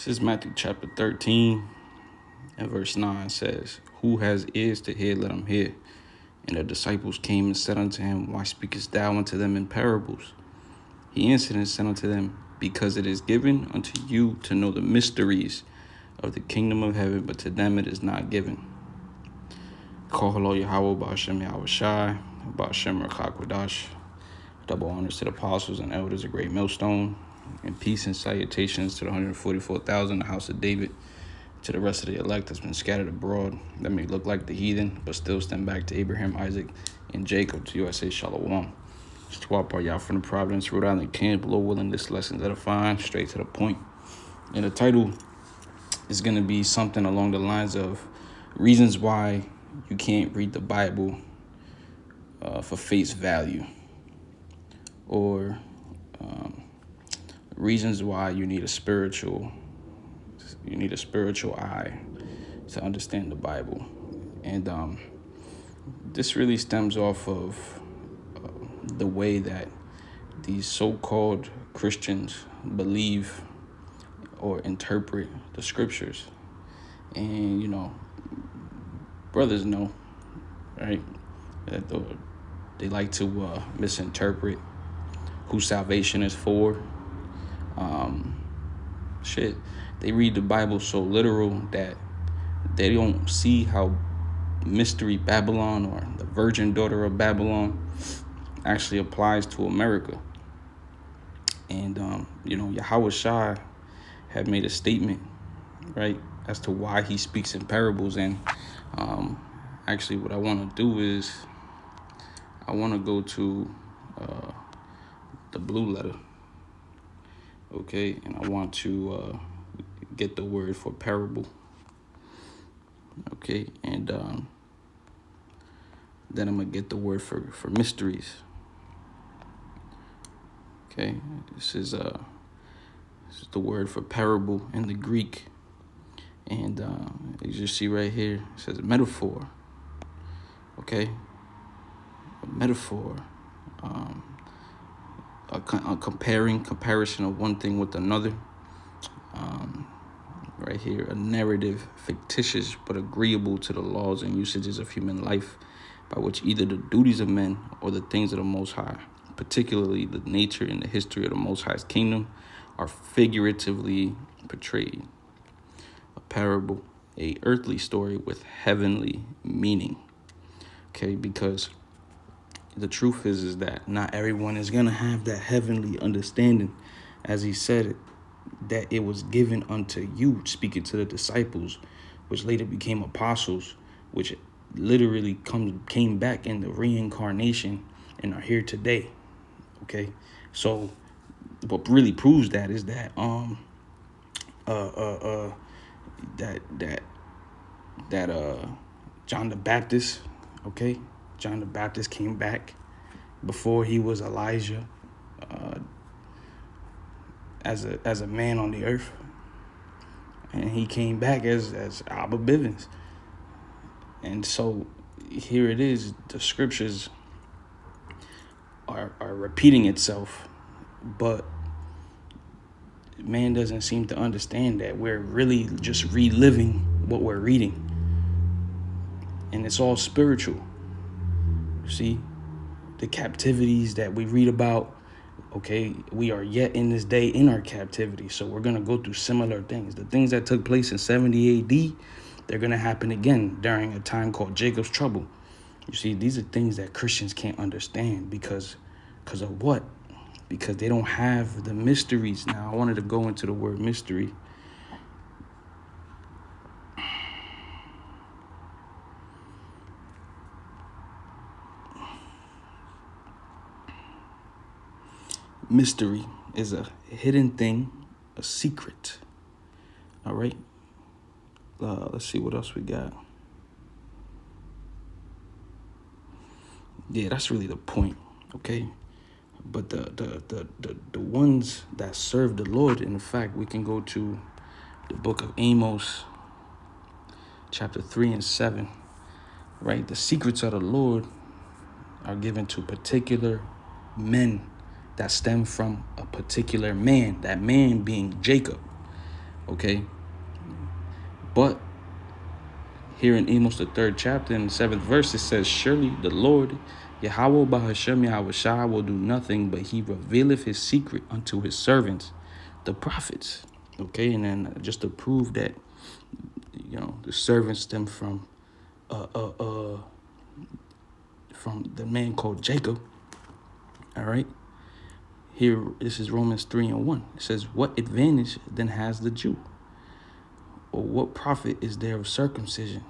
This is Matthew chapter 13 and verse 9 says, "Who has ears to hear, let him hear." And the disciples came and said unto him, Why speakest thou unto them in parables? He answered and said unto them, Because it is given unto you to know the mysteries of the kingdom of heaven, but to them it is not given. Call hello Yahweh, Ba'ashem Yahweh Shai, Ba'ashem Rakakwadash. Double honors to the apostles and elders of Great Millstone, and peace and salutations to the 144,000, the house of David, to the rest of the elect that's been scattered abroad, that may look like the heathen, but still stand back to Abraham, Isaac, and Jacob, to USA Shalom. Swap y'all from the Providence, Rhode Island camp. Lord willing, this lesson's edifying, straight to the point. And the title is going to be something along the lines of reasons why you can't read the Bible for face value, or reasons why you need a spiritual eye to understand the Bible. And this really stems off of the way that these so-called Christians believe or interpret the scriptures. And, brothers know, right, that they like to misinterpret who salvation is for. They read the Bible so literal that they don't see how Mystery Babylon, or the virgin daughter of Babylon, actually applies to America. And, Yahweh Shai had made a statement, right, as to why he speaks in parables. And actually what I want to do is I want to go to the blue letter, okay, and I want to get the word for parable, okay, and then I'm going to get the word for mysteries, okay. This is the word for parable in the Greek, and as you see right here, it says metaphor, okay, a metaphor, a comparison of one thing with another. Right here, a narrative fictitious but agreeable to the laws and usages of human life, by which either the duties of men or the things of the Most High, particularly the nature and the history of the Most High's kingdom, are figuratively portrayed. A parable, a earthly story with heavenly meaning. Okay, because the truth is that not everyone is going to have that heavenly understanding. As he said it, that it was given unto you, speaking to the disciples, which later became apostles, which literally came back in the reincarnation and are here today. Okay, so what really proves that is that John the Baptist, okay, John the Baptist came back before he was Elijah, as a man on the earth, and he came back as Abba Bivens. And so here it is, the scriptures are repeating itself, but man doesn't seem to understand that we're really just reliving what we're reading, and it's all spiritual. See, the captivities that we read about, okay, we are yet in this day in our captivity. So we're going to go through similar things. The things that took place in 70 AD, they're going to happen again during a time called Jacob's trouble. You see, these are things that Christians can't understand because of what? Because they don't have the mysteries. Now, I wanted to go into the word mystery. Mystery is a hidden thing, a secret. All right. Let's see what else we got. Yeah, that's really the point. Okay. But the ones that serve the Lord, in fact, we can go to the book of Amos, chapter 3 and 7. Right. The secrets of the Lord are given to particular men that stem from a particular man, that man being Jacob. Okay? But here in Amos, the 3rd chapter, in the 7th verse, it says, surely the Lord, Yahweh Bahashem Yahweh Shai, will do nothing, but he revealeth his secret unto his servants, the prophets. Okay, and then just to prove that, the servants stem from the man called Jacob. All right. Here, this is Romans 3:1. It says, what advantage then has the Jew? Or what profit is there of circumcision?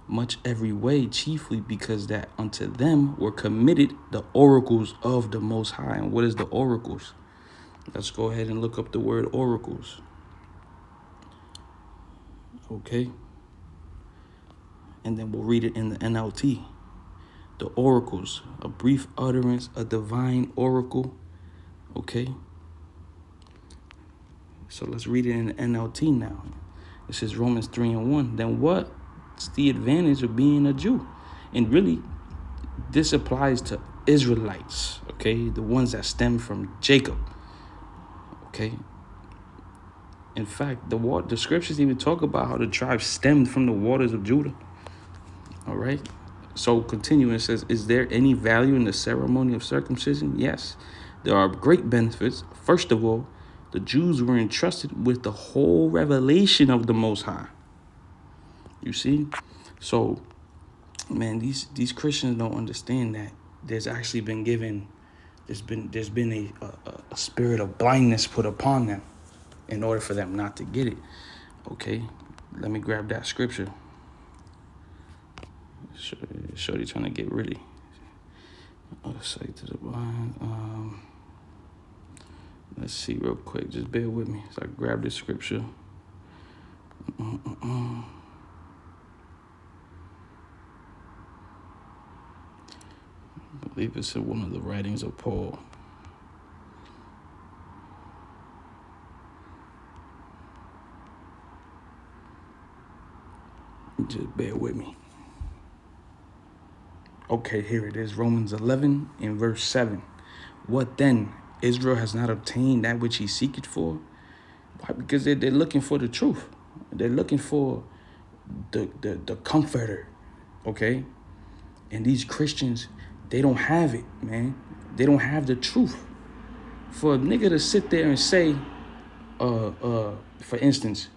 Much every way, chiefly because that unto them were committed the oracles of the Most High. And what is the oracles? Let's go ahead and look up the word oracles. Okay. And then we'll read it in the NLT. The oracles, a brief utterance, a divine oracle. Okay. So let's read it in the NLT now. This is Romans 3:1. Then what's the advantage of being a Jew? And really, this applies to Israelites, okay? The ones that stem from Jacob, okay? In fact, the scriptures even talk about how the tribe stemmed from the waters of Judah, all right? So continuing, it says, is there any value in the ceremony of circumcision? Yes, there are great benefits. First of all, the Jews were entrusted with the whole revelation of the Most High. You see? So, man, these Christians don't understand that there's actually been given, there's been a spirit of blindness put upon them in order for them not to get it. Okay? Let me grab that scripture. Shorty trying to get really. Say to the blind. Let's see real quick. Just bear with me. So I grab this scripture. I believe it's in one of the writings of Paul. Just bear with me. Okay, here it is. Romans 11 in verse 7. What then? Israel has not obtained that which he seeketh for? Why? Because they're looking for the truth. They're looking for the comforter, okay? And these Christians, they don't have it, man. They don't have the truth. For a nigga to sit there and say, for instance,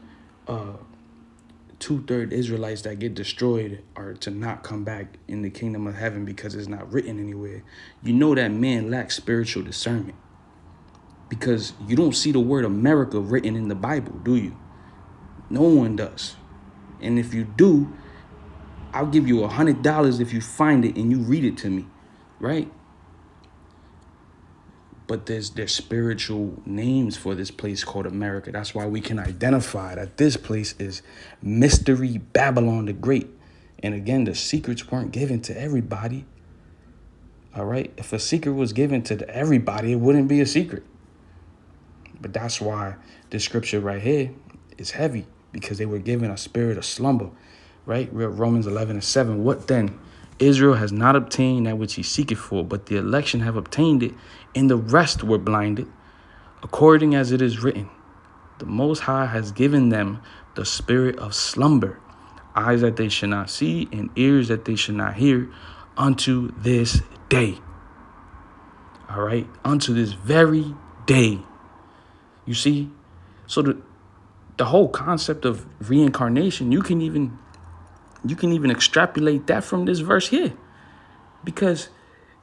2/3 Israelites that get destroyed are to not come back in the kingdom of heaven because it's not written anywhere. You know that man lacks spiritual discernment. Because you don't see the word America written in the Bible, do you? No one does. And if you do, I'll give you $100 if you find it and you read it to me, right? But there's spiritual names for this place called America. That's why we can identify that this place is Mystery Babylon the Great. And again, the secrets weren't given to everybody. All right? If a secret was given to everybody, it wouldn't be a secret. But that's why this scripture right here is heavy, because they were given a spirit of slumber, right? Romans 11:7. What then? Israel has not obtained that which he seeketh for, but the election have obtained it, and the rest were blinded. According as it is written, the Most High has given them the spirit of slumber, eyes that they should not see, and ears that they should not hear, unto this day. All right? Unto this very day. You see? So the whole concept of reincarnation, you can even extrapolate that from this verse here. Because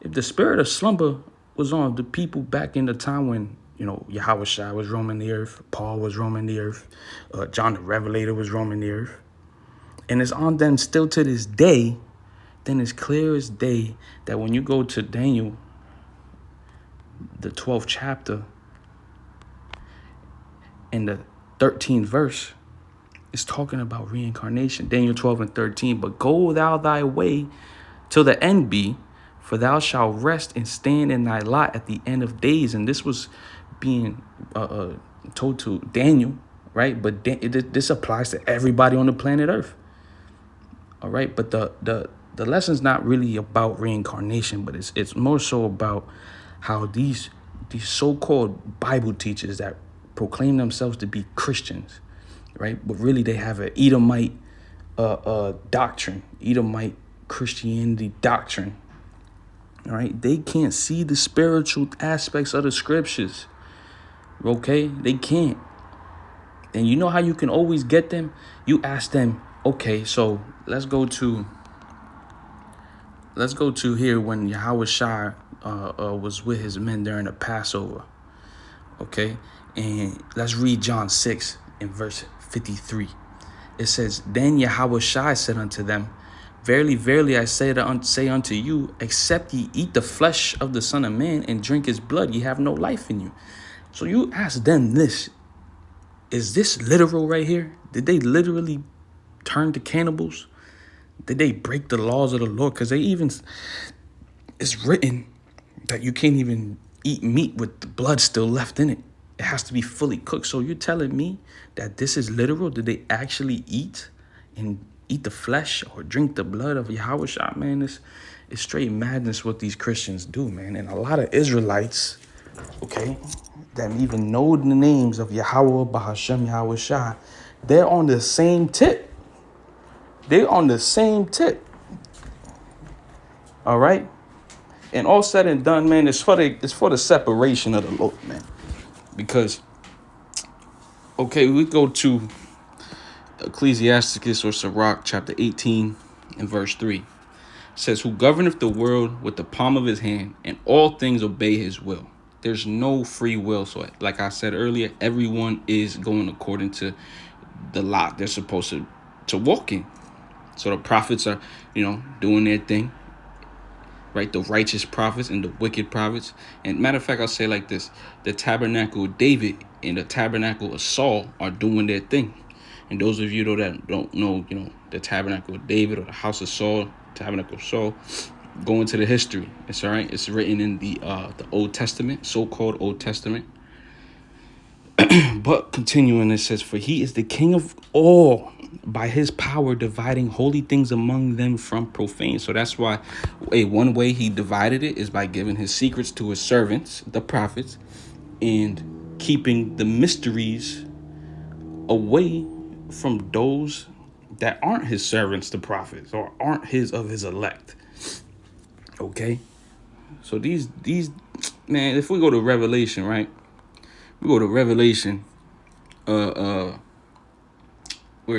if the spirit of slumber was on the people back in the time when, Yahweh Shai was roaming the earth, Paul was roaming the earth, John the Revelator was roaming the earth, and it's on them still to this day, then it's clear as day that when you go to Daniel, the 12th chapter, in the 13th verse, it's talking about reincarnation. Daniel 12:13. But go thou thy way till the end be, for thou shalt rest and stand in thy lot at the end of days. And this was being told to Daniel, right? But this applies to everybody on the planet Earth. All right, but the lesson's not really about reincarnation, but it's more so about how these so-called Bible teachers that proclaim themselves to be Christians, right? But really they have an Edomite doctrine, Edomite Christianity doctrine. All right, they can't see the spiritual aspects of the scriptures. Okay, they can't. And you know how you can always get them? You ask them, okay, so let's go to here when Yahweh Shai was with his men during the Passover. Okay, and let's read John 6 in verse 53. It says, then Yahweh Shai said unto them, verily, verily, I say unto you, except ye eat the flesh of the Son of Man and drink his blood, ye have no life in you. So you ask them this, is this literal right here? Did they literally turn to cannibals? Did they break the laws of the Lord? Because it's written that you can't even eat meat with the blood still left in it. It has to be fully cooked. So you're telling me that this is literal? Did they actually eat the flesh or drink the blood of Yahweh Shai? Man, it's straight madness what these Christians do, man. And a lot of Israelites, okay, that even know the names of Yahweh, Bahashem, Yahweh Shai, they're on the same tip. They're on the same tip. All right? And all said and done, man, it's for the separation of the Lord, man. Because, okay, we go to Ecclesiasticus or Sirach, chapter 18 and verse 3. It says, who governeth the world with the palm of his hand, and all things obey his will. There's no free will. So like I said earlier, everyone is going according to the lot they're supposed to walk in. So the prophets are, doing their thing, right? The righteous prophets and the wicked prophets. And matter of fact, I'll say like this. The tabernacle of David and the tabernacle of Saul are doing their thing. And those of you though that don't know, the tabernacle of David or the house of Saul, tabernacle of Saul, go into the history. It's all right. It's written in the Old Testament, so-called Old Testament. But continuing, it says, for he is the king of all, by his power dividing holy things among them from profane. So that's why one way he divided it is by giving his secrets to his servants, the prophets, and keeping the mysteries away from those that aren't his servants, the prophets, or aren't his elect. Okay, so these man, if we go to Revelation, right? We go to Revelation. Where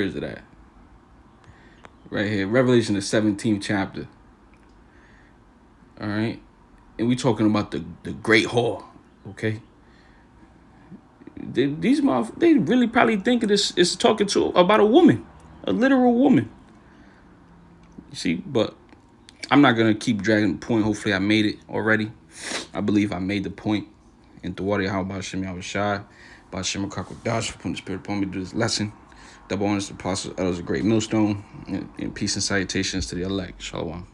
is it at? Right here, Revelation, the 17th chapter. All right, and we talking about the great whore. Okay, these motherfuckers, they really probably think it's talking about a woman, a literal woman. You see, but I'm not gonna keep dragging the point. Hopefully, I made it already. I believe I made the point. And the water, how about Shem Yahweh Shai, about Shem Dash for putting the spirit upon me to do this lesson. Double honors to the apostles, elders, a great millstone, and peace and salutations to the elect. Shalom.